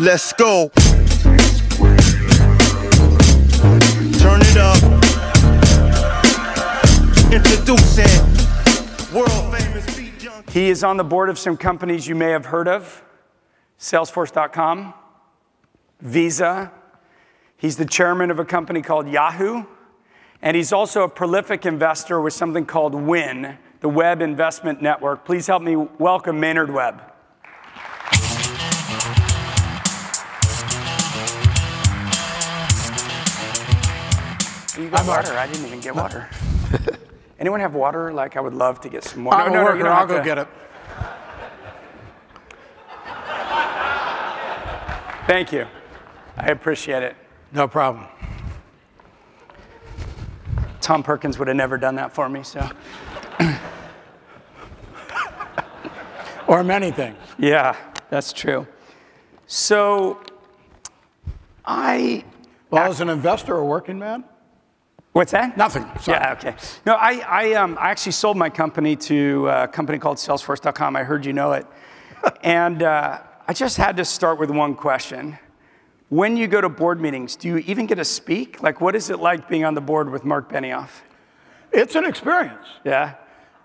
Let's go. Turn it up. Introducing world famous beat junkie. He is on the board of some companies you may have heard of. Salesforce.com, Visa. He's the chairman of a company called Yahoo. And he's also a prolific investor with something called WIN, the Web Investment Network. Please help me welcome Maynard Webb. You got water? I didn't even get water. Anyone have water? Like, I would love to get some water. I'm a worker. I'll go get it. Thank you. I appreciate it. No problem. Tom Perkins would have never done that for me, so. Or many things. Yeah, that's true. So, Well, as an investor or working man? What's that? Nothing. Sorry. Yeah, okay. No, I actually sold my company to a company called Salesforce.com. I heard you know it. And I just had to start with one question. When you go to board meetings, do you even get to speak? Like, what is it like being on the board with Mark Benioff? It's an experience. Yeah?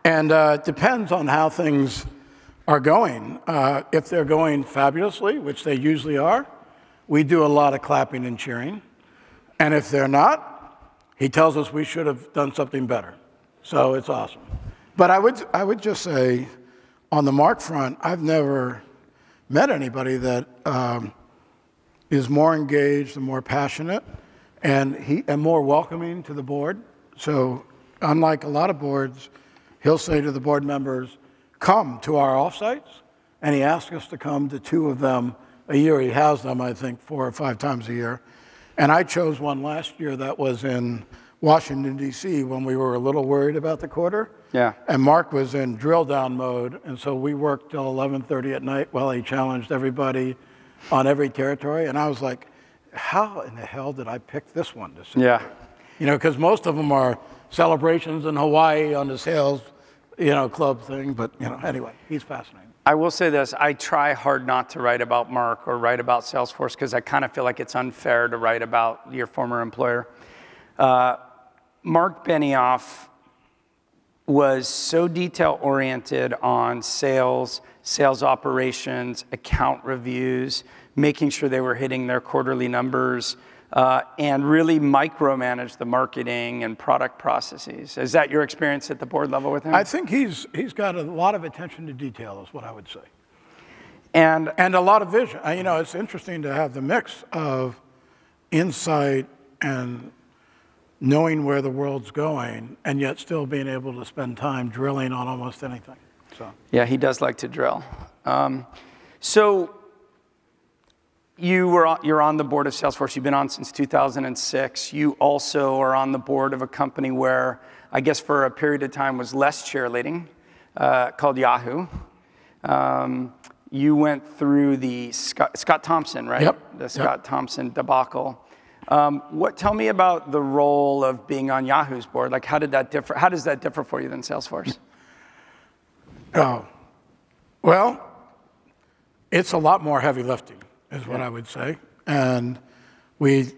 And it depends on how things are going. If they're going fabulously, which they usually are, we do a lot of clapping and cheering. And if they're not, he tells us we should have done something better. So it's awesome. But I would just say, on the Mark front, I've never met anybody that is more engaged and more passionate and more welcoming to the board. So unlike a lot of boards, he'll say to the board members, come to our offsites, and he asks us to come to 2 of them a year. He has them, I think, 4 or 5 times a year. And I chose one last year that was in Washington, D.C., when we were a little worried about the quarter. Yeah. And Mark was in drill down mode, and so we worked till 11:30 at night while he challenged everybody on every territory. And I was like, how in the hell did I pick this one to say? Yeah. You know, because most of them are celebrations in Hawaii on the sales, club thing. But, anyway, he's fascinating. I will say this, I try hard not to write about Mark or write about Salesforce because I kind of feel like it's unfair to write about your former employer. Mark Benioff was so detail-oriented on sales operations, account reviews, making sure they were hitting their quarterly numbers, and really micromanage the marketing and product processes. Is that your experience at the board level with him? I think he's got a lot of attention to detail, is what I would say. And a lot of vision. It's interesting to have the mix of insight and knowing where the world's going, and yet still being able to spend time drilling on almost anything. So. Yeah, he does like to drill. So you're on the board of Salesforce. You've been on since 2006. You also are on the board of a company where, I guess for a period of time, was less cheerleading, called Yahoo. You went through the Scott Thompson, right? Yep. The Scott Thompson debacle. Tell me about the role of being on Yahoo's board. Like, how did that differ? How does that differ for you than Salesforce? Oh, well, it's a lot more heavy lifting, is what I would say. And we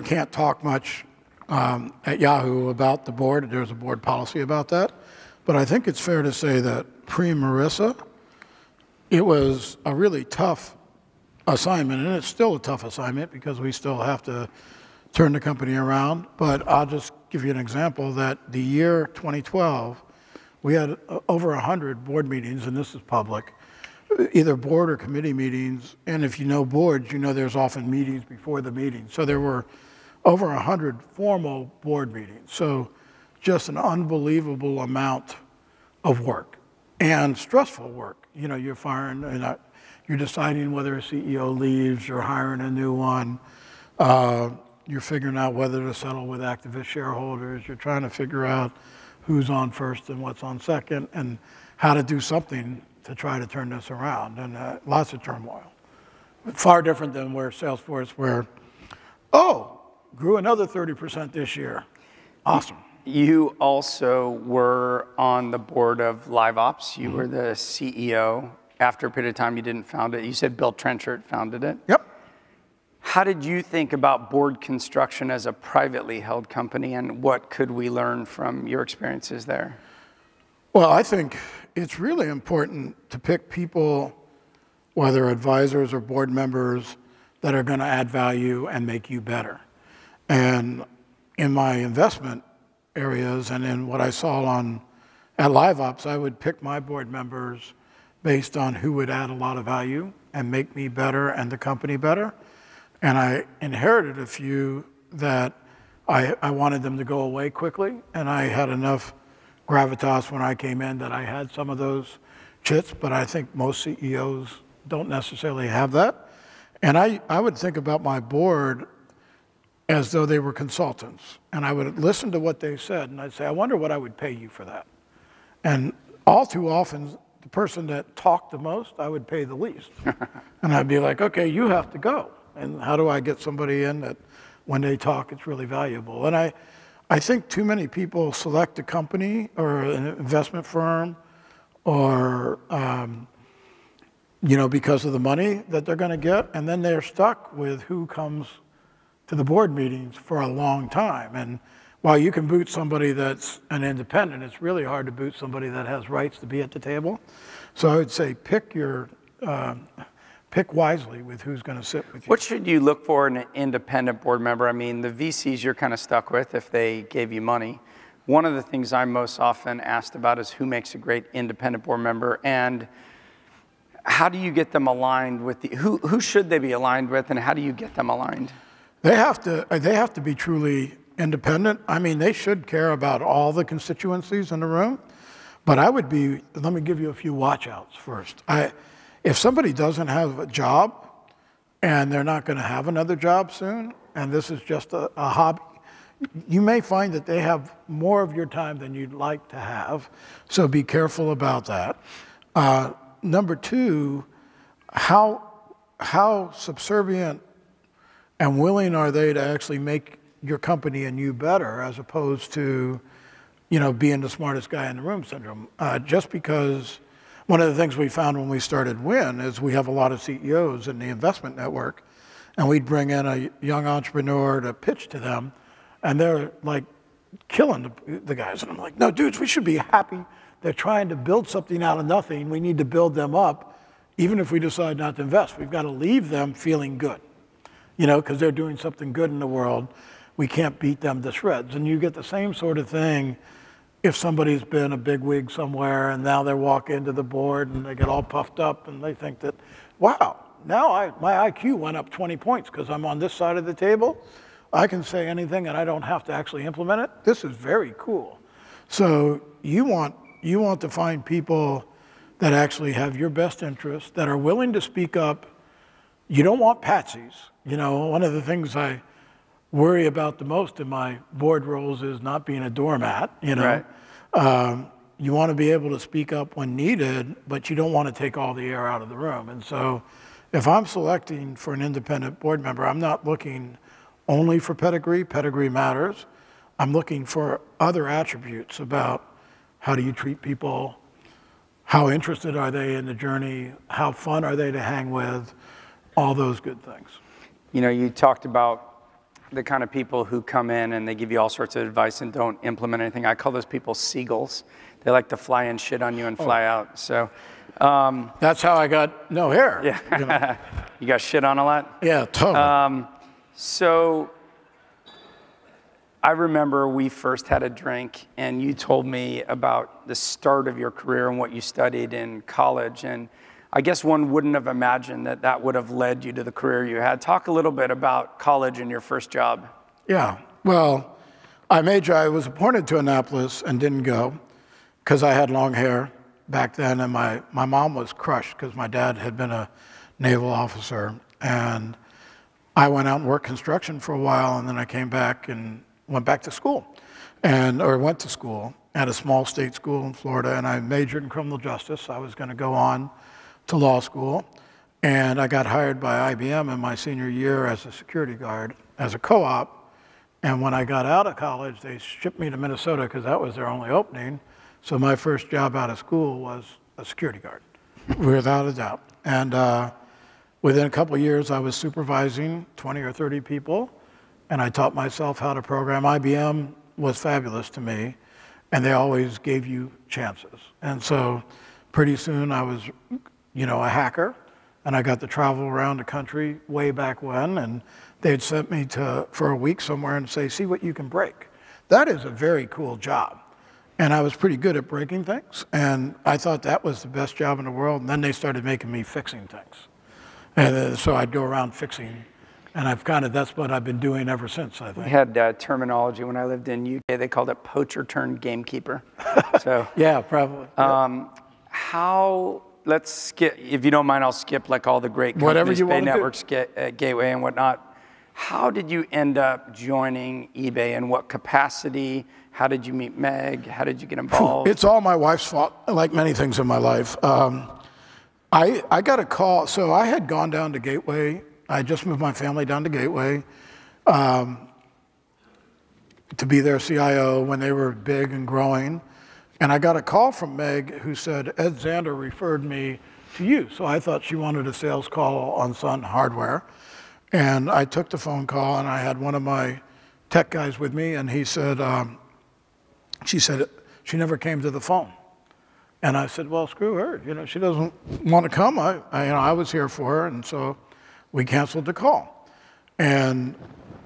can't talk much at Yahoo about the board. There's a board policy about that. But I think it's fair to say that pre-Marissa, it was a really tough assignment, and it's still a tough assignment because we still have to turn the company around. But I'll just give you an example that the year 2012, we had over 100 board meetings, and this is public, either board or committee meetings. And if you know boards, you know there's often meetings before the meeting. So there were over 100 formal board meetings. So just an unbelievable amount of work and stressful work. You're firing, and you're deciding whether a CEO leaves, you're hiring a new one, you're figuring out whether to settle with activist shareholders, you're trying to figure out who's on first and what's on second, and how to do something to try to turn this around, and lots of turmoil. Far different than where Salesforce, grew another 30% this year. Awesome. You also were on the board of LiveOps. You were the CEO. after a period of time you didn't found it. You said Bill Trenchard founded it. Yep. How did you think about board construction as a privately held company, and what could we learn from your experiences there? Well, I think it's really important to pick people, whether advisors or board members, that are going to add value and make you better. And in my investment areas and in what I saw at LiveOps, I would pick my board members based on who would add a lot of value and make me better and the company better. And I inherited a few that I wanted them to go away quickly, and I had enough gravitas when I came in that I had some of those chits, but I think most CEOs don't necessarily have that. And I would think about my board as though they were consultants, and I would listen to what they said, and I'd say, I wonder what I would pay you for that. And all too often, the person that talked the most, I would pay the least. And I'd be like, okay, you have to go. And how do I get somebody in that when they talk, it's really valuable? And I think too many people select a company or an investment firm or, because of the money that they're going to get, and then they're stuck with who comes to the board meetings for a long time. And while you can boot somebody that's an independent, it's really hard to boot somebody that has rights to be at the table. So I would say pick wisely with who's going to sit with you. What should you look for in an independent board member? I mean, the VCs you're kind of stuck with if they gave you money. One of the things I'm most often asked about is who makes a great independent board member, and how do you get them aligned with who should they be aligned with, and how do you get them aligned? They have to be truly independent. I mean, they should care about all the constituencies in the room, but let me give you a few watch outs first. If somebody doesn't have a job and they're not going to have another job soon, and this is just a hobby, you may find that they have more of your time than you'd like to have, so be careful about that. Number two, how subservient and willing are they to actually make your company and you better, as opposed to, being the smartest guy in the room syndrome. Just because one of the things we found when we started WIN is we have a lot of CEOs in the investment network, and we'd bring in a young entrepreneur to pitch to them, and they're like killing the guys. And I'm like, no, dudes, we should be happy. They're trying to build something out of nothing. We need to build them up, even if we decide not to invest. We've got to leave them feeling good, because they're doing something good in the world. We can't beat them to shreds. And you get the same sort of thing if somebody's been a bigwig somewhere and now they walk into the board and they get all puffed up and they think that, wow, now my IQ went up 20 points because I'm on this side of the table. I can say anything and I don't have to actually implement it. This is very cool. So you want to find people that actually have your best interests, that are willing to speak up. You don't want patsies. One of the things I worry about the most in my board roles is not being a doormat. Right. You want to be able to speak up when needed, but you don't want to take all the air out of the room. And so if I'm selecting for an independent board member, I'm not looking only for pedigree. Pedigree matters. I'm looking for other attributes about how do you treat people, how interested are they in the journey, how fun are they to hang with, all those good things. You talked about the kind of people who come in and they give you all sorts of advice and don't implement anything. I call those people seagulls. They like to fly in, shit on you, and fly out. So that's how I got no hair. Yeah. You got shit on a lot? Yeah, totally. So I remember we first had a drink and you told me about the start of your career and what you studied in college. And I guess one wouldn't have imagined that would have led you to the career you had. Talk a little bit about college and your first job. Yeah, well, I was appointed to Annapolis and didn't go because I had long hair back then, and my mom was crushed because my dad had been a naval officer. And I went out and worked construction for a while, and then I came back and went back to school, went to school at a small state school in Florida, and I majored in criminal justice. I was going to go on to law school, and I got hired by IBM in my senior year as a security guard, as a co-op, and when I got out of college, they shipped me to Minnesota because that was their only opening, so my first job out of school was a security guard. without a doubt. And within a couple of years, I was supervising 20 or 30 people, and I taught myself how to program. IBM was fabulous to me, and they always gave you chances. And so pretty soon I was, a hacker, and I got to travel around the country way back when, and they'd sent me for a week somewhere and say, see what you can break. That is a very cool job. And I was pretty good at breaking things, and I thought that was the best job in the world. And then they started making me fixing things. And so I'd go around fixing, and that's what I've been doing ever since, I think. We had terminology when I lived in UK. They called it poacher turned gamekeeper. So yeah, probably. Let's skip, if you don't mind, I'll skip like all the great companies, whatever you Bay want to Networks, Gateway and whatnot. How did you end up joining eBay? In what capacity? How did you meet Meg? How did you get involved? It's all my wife's fault, like many things in my life. I got a call. So I had gone down to Gateway. I just moved my family down to Gateway to be their CIO when they were big and growing. And I got a call from Meg who said, Ed Zander referred me to you. So I thought she wanted a sales call on Sun Hardware. And I took the phone call, and I had one of my tech guys with me, and he said, she said, she never came to the phone. And I said, well, screw her. She doesn't want to come. I was here for her, and so we canceled the call. And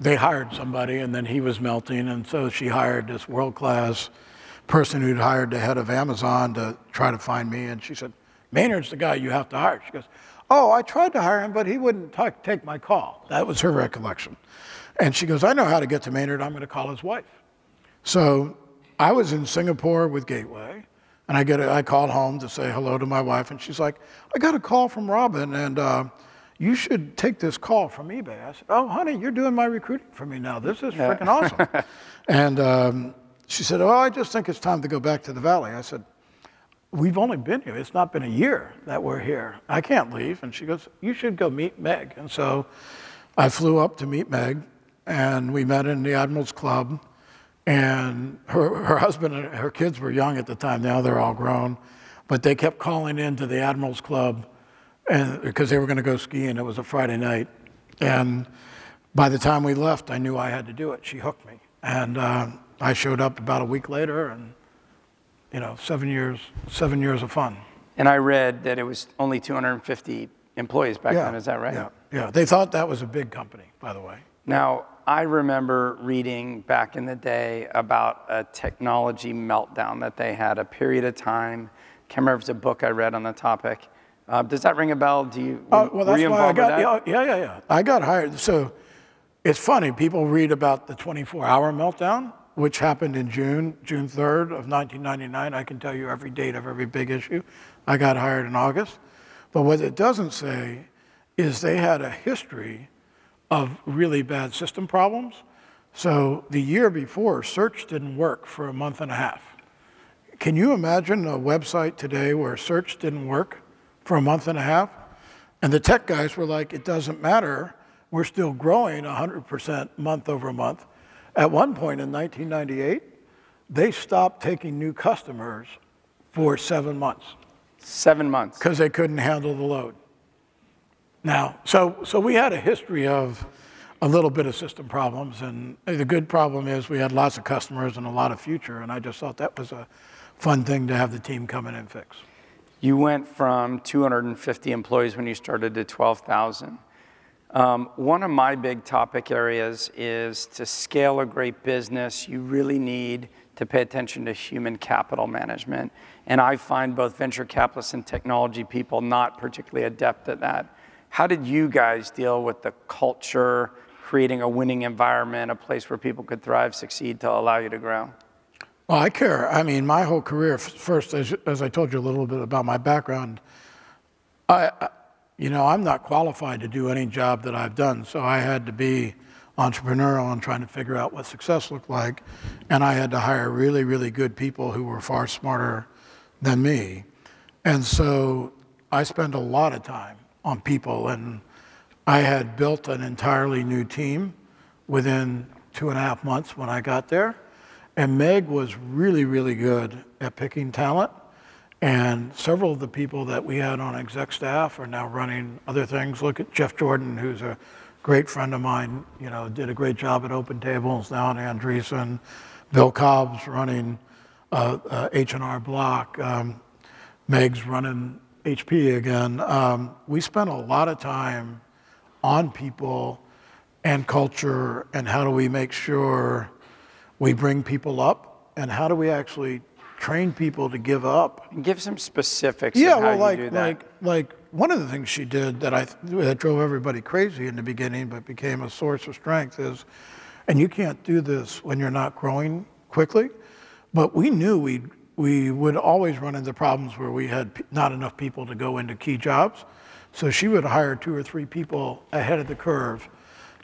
they hired somebody, and then he was melting, and so she hired this world-class person who'd hired the head of Amazon to try to find me, and she said, Maynard's the guy you have to hire. She goes, oh, I tried to hire him, but he wouldn't take my call. That was her recollection. And she goes, I know how to get to Maynard. I'm going to call his wife. So I was in Singapore with Gateway, and I called home to say hello to my wife, and she's like, I got a call from Robin, and you should take this call from eBay. I said, oh, honey, you're doing my recruiting for me now. This is freaking awesome. And she said, oh, I just think it's time to go back to the Valley. I said, we've only been here. It's not been a year that we're here. I can't leave. And she goes, you should go meet Meg. And so I flew up to meet Meg, and we met in the Admirals Club. And her husband and her kids were young at the time. Now they're all grown. But they kept calling into the Admirals Club because they were going to go skiing. It was a Friday night. And by the time we left, I knew I had to do it. She hooked me. And I showed up about a week later, and 7 years of fun. And I read that it was only 250 employees back then. Is that right? Yeah. They thought that was a big company, by the way. Now, I remember reading back in the day about a technology meltdown that they had, a period of time. Can't remember if it's a book I read on the topic. Does that ring a bell? Were you involved with that? Yeah. I got hired. So it's funny, people read about the 24-hour meltdown, which happened in June 3rd of 1999. I can tell you every date of every big issue. I got hired in August. But what it doesn't say is they had a history of really bad system problems. So the year before, search didn't work for a month and a half. Can you imagine a website today where search didn't work for a month and a half? And the tech guys were like, it doesn't matter. We're still growing 100% month over month. At one point in 1998, they stopped taking new customers for 7 months. 7 months. Because they couldn't handle the load. Now, so we had a history of a little bit of system problems, and the good problem is we had lots of customers and a lot of future, and I just thought that was a fun thing to have the team come in and fix. You went from 250 employees when you started to 12,000. One of my big topic areas is to scale a great business, you really need to pay attention to human capital management. And I find both venture capitalists and technology people not particularly adept at that. How did you guys deal with the culture, creating a winning environment, a place where people could thrive, succeed to allow you to grow? Well, I care. I mean, my whole career, first, as I told you a little bit about my background, I'm not qualified to do any job that I've done, so I had to be entrepreneurial and trying to figure out what success looked like, and I had to hire really, really good people who were far smarter than me. And so I spent a lot of time on people, and I had built an entirely new team within 2.5 months when I got there, and Meg was really, really good at picking talent, And several of the people that we had on exec staff are now running other things. Look at Jeff Jordan, who's a great friend of mine, you know, did a great job at Open Tables, now at Andreessen. Bill Cobb's running H&R Block. Meg's running HP again. We spent a lot of time on people and culture and how do we make sure we bring people up and how do we actually train people to give up. And give some specifics Yeah, of how well, you do that. like one of the things she did that drove everybody crazy in the beginning but became a source of strength is, and you can't do this when you're not growing quickly, but we knew we would always run into problems where we had not enough people to go into key jobs. So she would hire 2 or 3 people ahead of the curve,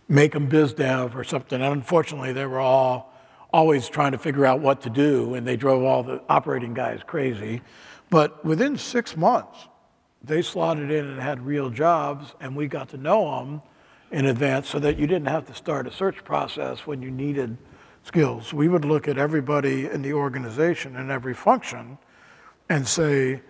make them biz dev or something. And unfortunately, they were all always trying to figure out what to do, and they drove all the operating guys crazy. But within 6 months, they slotted in and had real jobs, and we got to know them in advance so that you didn't have to start a search process when you needed skills. We would look at everybody in the organization and every function and say,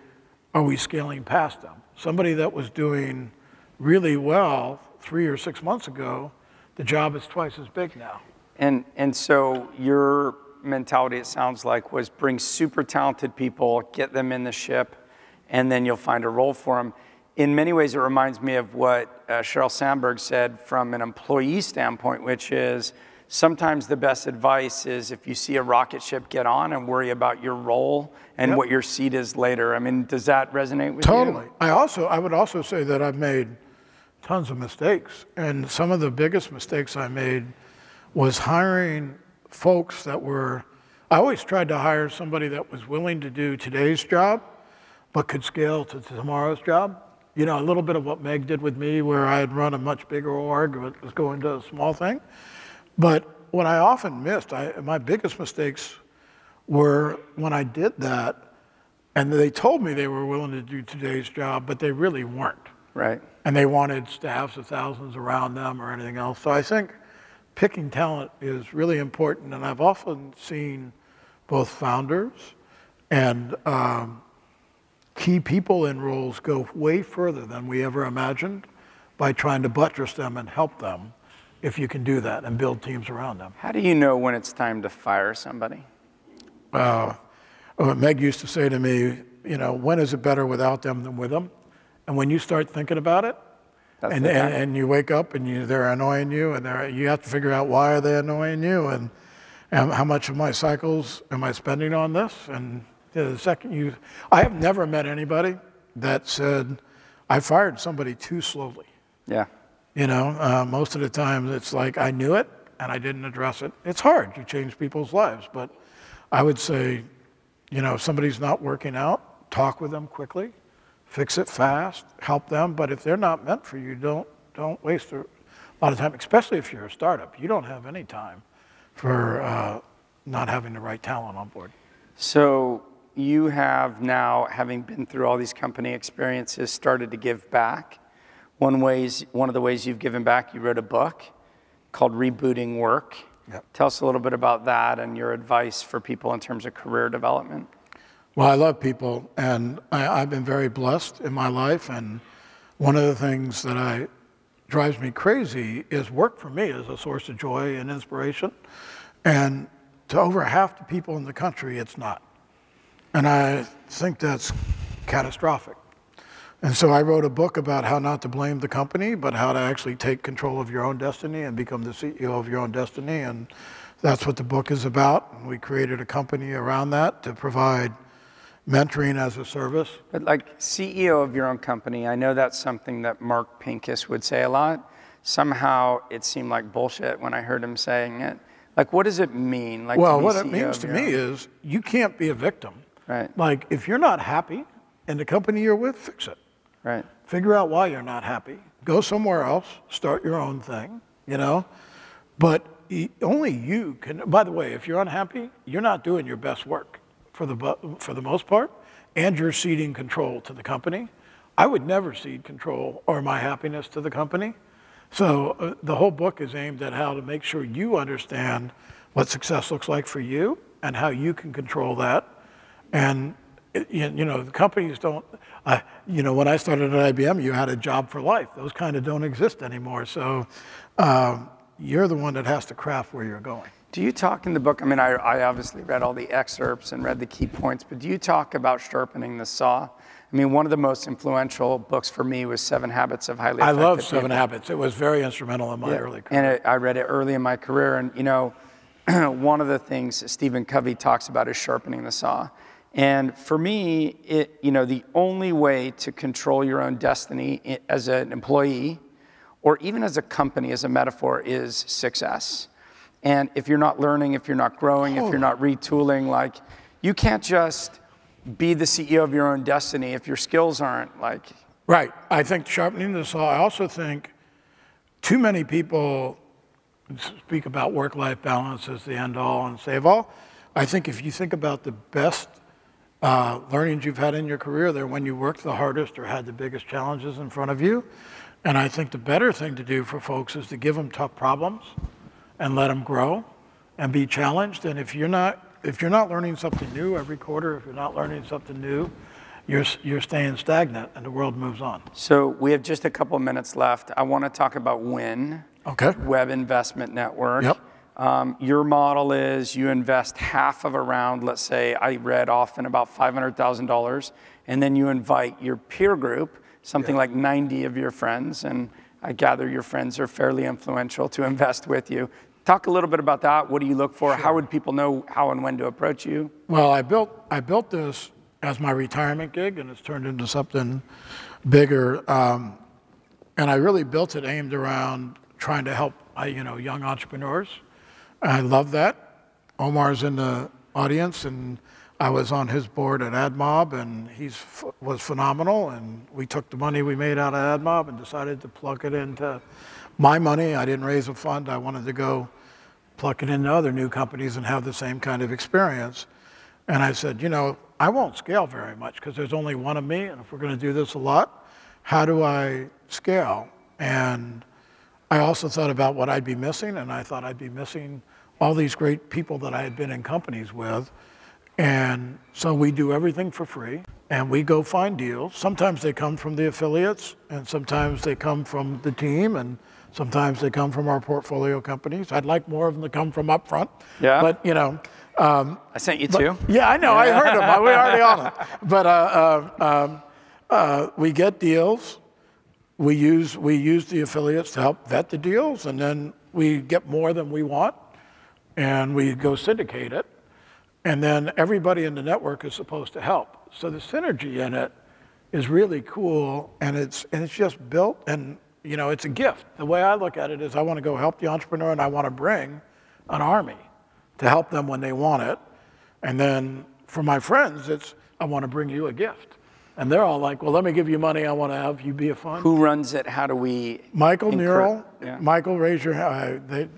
are we scaling past them? Somebody that was doing really well 3 or 6 months ago, the job is twice as big now. And so your mentality, it sounds like, was bring super talented people, get them in the ship, and then you'll find a role for them. In many ways, it reminds me of what Sheryl Sandberg said from an employee standpoint, which is sometimes the best advice is if you see a rocket ship, get on and worry about your role and what your seat is later. I mean, does that resonate with you? Totally. I would also say that I've made tons of mistakes. And some of the biggest mistakes I made was hiring folks that were, I always tried to hire somebody that was willing to do today's job, but could scale to tomorrow's job. You know, a little bit of what Meg did with me, where I had run a much bigger org, but was going to a small thing. But what I often missed, my biggest mistakes were when I did that, and they told me they were willing to do today's job, but they really weren't. Right. And they wanted staffs of thousands around them or anything else. So I think picking talent is really important, and I've often seen both founders and key people in roles go way further than we ever imagined by trying to buttress them and help them if you can do that and build teams around them. How do you know when it's time to fire somebody? Meg used to say to me, you know, when is it better without them than with them? And when you start thinking about it, and you wake up and they're annoying you, and you have to figure out why are they annoying you, and how much of my cycles am I spending on this? And the second I have never met anybody that said, I fired somebody too slowly. Yeah. You know, most of the time it's like I knew it and I didn't address it. It's hard to change people's lives, but I would say, you know, if somebody's not working out, talk with them quickly. Fix it fast, help them, but if they're not meant for you, don't waste a lot of time, especially if you're a startup. You don't have any time for not having the right talent on board. So you have now, having been through all these company experiences, started to give back. One of the ways you've given back, you wrote a book called Rebooting Work. Yep. Tell us a little bit about that and your advice for people in terms of career development. Well, I love people, and I've been very blessed in my life, and one of the things that drives me crazy is work for me is a source of joy and inspiration, and to over half the people in the country, it's not. And I think that's catastrophic. And so I wrote a book about how not to blame the company, but how to actually take control of your own destiny and become the CEO of your own destiny, and that's what the book is about. And we created a company around that to provide mentoring as a service. But like CEO of your own company, I know that's something that Mark Pincus would say a lot. Somehow it seemed like bullshit when I heard him saying it. Like, what does it mean? Like, well, what it means to me is you can't be a victim. Right. Like, if you're not happy in the company you're with, fix it. Right. Figure out why you're not happy. Go somewhere else, start your own thing, you know? But only you can, by the way, if you're unhappy, you're not doing your best work for the most part, and you're ceding control to the company. I would never cede control or my happiness to the company. So the whole book is aimed at how to make sure you understand what success looks like for you and how you can control that. And the companies don't, when I started at IBM, you had a job for life. Those kind of don't exist anymore. So you're the one that has to craft where you're going. Do you talk in the book, I mean, I obviously read all the excerpts and read the key points, but do you talk about sharpening the saw? I mean, one of the most influential books for me was 7 Habits of Highly Effective I love People. 7 Habits. It was very instrumental in my early career. And I read it early in my career, and one of the things Stephen Covey talks about is sharpening the saw. And for me, the only way to control your own destiny as an employee, or even as a company, as a metaphor, is success. And if you're not learning, if you're not growing, if you're not retooling, like, you can't just be the CEO of your own destiny if your skills aren't like. Right. I think sharpening the saw. I also think too many people speak about work-life balance as the end-all and save-all. I think if you think about the best learnings you've had in your career, they're when you worked the hardest or had the biggest challenges in front of you. And I think the better thing to do for folks is to give them tough problems and let them grow and be challenged. And if you're not learning something new every quarter, if you're not learning something new, you're staying stagnant and the world moves on. So we have just a couple minutes left. I want to talk about WIN, Web Investment Network. Yep. Your model is you invest half of a round, let's say I read often about $500,000, and then you invite your peer group, something like 90 of your friends, and I gather your friends are fairly influential to invest with you. Talk a little bit about that. What do you look for? Sure. How would people know how and when to approach you? Well, I built this as my retirement gig, and it's turned into something bigger. And I really built it aimed around trying to help young entrepreneurs. I love that. Omar's in the audience, and I was on his board at AdMob, and he was phenomenal. And we took the money we made out of AdMob and decided to plug it into my money. I didn't raise a fund. I wanted to go pluck it into other new companies and have the same kind of experience. And I said, I won't scale very much because there's only one of me, and if we're going to do this a lot, how do I scale? And I also thought about what I'd be missing, and I thought I'd be missing all these great people that I had been in companies with. And so we do everything for free, and we go find deals. Sometimes they come from the affiliates, and sometimes they come from the team, and sometimes they come from our portfolio companies. I'd like more of them to come from Upfront. Yeah. But, I sent you 2. Yeah, I know. I heard them. We're already on it. But we get deals. We use the affiliates to help vet the deals, and then we get more than we want, and we go syndicate it. And then everybody in the network is supposed to help. So the synergy in it is really cool, and it's just built, and it's a gift. The way I look at it is I want to go help the entrepreneur, and I want to bring an army to help them when they want it. And then for my friends, it's I want to bring you a gift. And they're all like, well, let me give you money. I want to have you be a fund. Who runs it? How do we? Michael Nero. Yeah. Michael, raise your hand.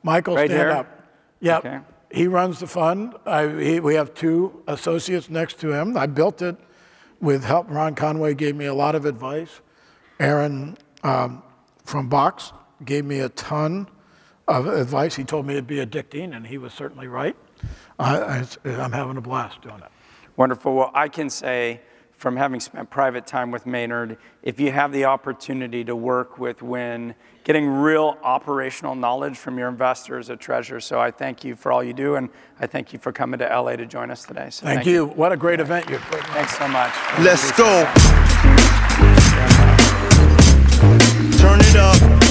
Michael, right stand here? up. Yep. Okay. He runs the fund. We have 2 associates next to him. I built it with help. Ron Conway gave me a lot of advice. Aaron from Box gave me a ton of advice. He told me it'd be addicting, and he was certainly right. I'm having a blast doing it. Wonderful. Well, I can say, from having spent private time with Maynard, if you have the opportunity to work with WIN, getting real operational knowledge from your investors, a treasure. So I thank you for all you do, and I thank you for coming to LA to join us today. So thank you. What a great event you've put on. Thanks so much. Let's go. Turn it up.